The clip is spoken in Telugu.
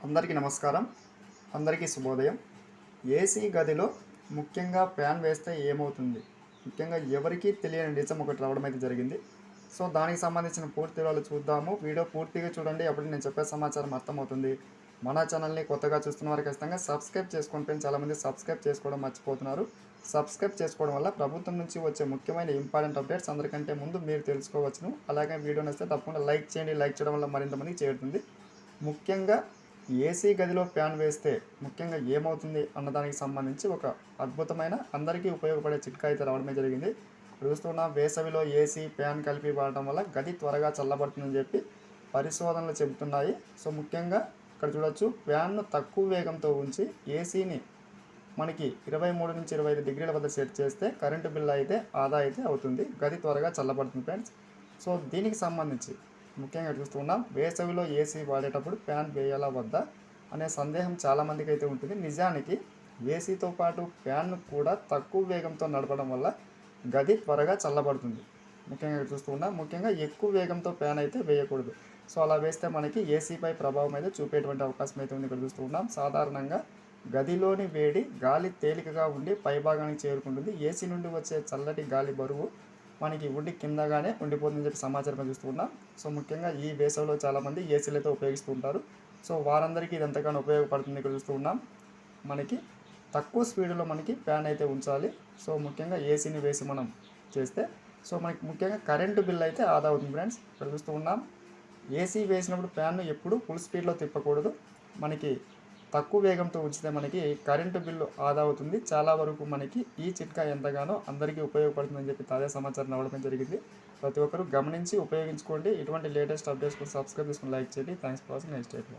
అందరికీ నమస్కారం. అందరికీ శుభోదయం. ఏసీ గదిలో ముఖ్యంగా ఫ్యాన్ వేస్తే ఏమవుతుంది? ముఖ్యంగా ఎవరికీ తెలియని నిజం ఒకటి రావడం అయితే జరిగింది. సో, దానికి సంబంధించిన పూర్తి వివరాలు చూద్దాము. వీడియో పూర్తిగా చూడండి. అప్పుడు నేను చెప్పే సమాచారం అర్థమవుతుంది. మన ఛానల్‌ని కొత్తగా చూస్తున్న వారు ఖచ్చితంగా సబ్స్క్రైబ్ చేసుకోండి ఫ్రెండ్స్. చాలామంది సబ్స్క్రైబ్ చేసుకోవడం మర్చిపోతున్నారు. సబ్స్క్రైబ్ చేసుకోవడం వల్ల ప్రభుత్వం నుంచి వచ్చే ముఖ్యమైన ఇంపార్టెంట్ అప్డేట్స్ అందరికంటే ముందు మీరు తెలుసుకోవచ్చును. అలాగే వీడియో నచ్చితే తప్పకుండా లైక్ చేయండి. లైక్ చేయడం వల్ల మరింత మందికి చేరుతుంది. ముఖ్యంగా ఏసీ గదిలో ఫ్యాన్ వేస్తే ముఖ్యంగా ఏమవుతుంది అన్నదానికి సంబంధించి ఒక అద్భుతమైన అందరికీ ఉపయోగపడే చిట్కా అయితే రావడమే జరిగింది. చూస్తున్న వేసవిలో ఏసీ ఫ్యాన్ కలిపి వాడటం వల్ల గది త్వరగా చల్లబడుతుందని చెప్పి పరిశోధనలు చెబుతున్నాయి. సో, ముఖ్యంగా ఇక్కడ చూడొచ్చు, ఫ్యాన్ను తక్కువ వేగంతో ఉంచి ఏసీని మనకి 23 నుంచి 25 డిగ్రీల వద్ద సెట్ చేస్తే కరెంటు బిల్ అయితే ఆదా అయితే అవుతుంది. గది త్వరగా చల్లబడుతుంది ఫ్రెండ్స్. సో, దీనికి సంబంధించి ముఖ్యంగా చూస్తున్నాం, వేసవిలో ఏసీ వాడేటప్పుడు ఫ్యాన్ వేయాలా వద్దా అనే సందేహం చాలామందికి అయితే ఉంటుంది. నిజానికి ఏసీతో పాటు ఫ్యాన్ను కూడా తక్కువ వేగంతో నడపడం వల్ల గది త్వరగా చల్లబడుతుంది. ముఖ్యంగా ఎక్కువ వేగంతో ఫ్యాన్ అయితే వేయకూడదు. సో, అలా వేస్తే మనకి ఏసీపై ప్రభావం అయితే చూపేటువంటి అవకాశం అయితే ఉంది. ఇక్కడ చూస్తున్నాం, సాధారణంగా గదిలోని వేడి గాలి తేలికగా ఉండి పైభాగానికి చేరుకుంటుంది. ఏసీ నుండి వచ్చే చల్లటి గాలి బరువు మనకి ఉండి కిందగానే ఉండిపోతుందని చెప్పి సమాచారం చూస్తున్నాం. సో, ముఖ్యంగా ఈ వేసవిలో చాలామంది ఏసీలు అయితే ఉపయోగిస్తూ ఉంటారు. సో, వారందరికీ ఇది ఎంతగానో ఉపయోగపడుతుంది. ఇక్కడ చూస్తూ ఉన్నాం, మనకి తక్కువ స్పీడ్లో మనకి ఫ్యాన్ అయితే ఉంచాలి. సో, ముఖ్యంగా ఏసీని వేసి మనం చేస్తే మనకి ముఖ్యంగా కరెంటు బిల్ అయితే ఆదా అవుతుంది ఫ్రెండ్స్. ఇక్కడ చూస్తూ ఉన్నాం, ఏసీ వేసినప్పుడు ఫ్యాన్ను ఎప్పుడు ఫుల్ స్పీడ్లో తిప్పకూడదు. మనకి తక్కువ వేగంతో ఉంచితే మనకి కరెంటు బిల్లు ఆదా అవుతుంది. చాలా వరకు మనకి ఈ చిట్కా ఎంతగానో అందరికీ ఉపయోగపడుతుందని చెప్పి తాజా సమాచారం రావడం జరిగింది. ప్రతి ఒక్కరూ గమనించి ఉపయోగించుకోండి. ఇటువంటి లేటెస్ట్ అప్డేట్స్ కోసం సబ్స్క్రైబ్ చేసుకుని లైక్ చేయండి. Thanks for watching. Next date.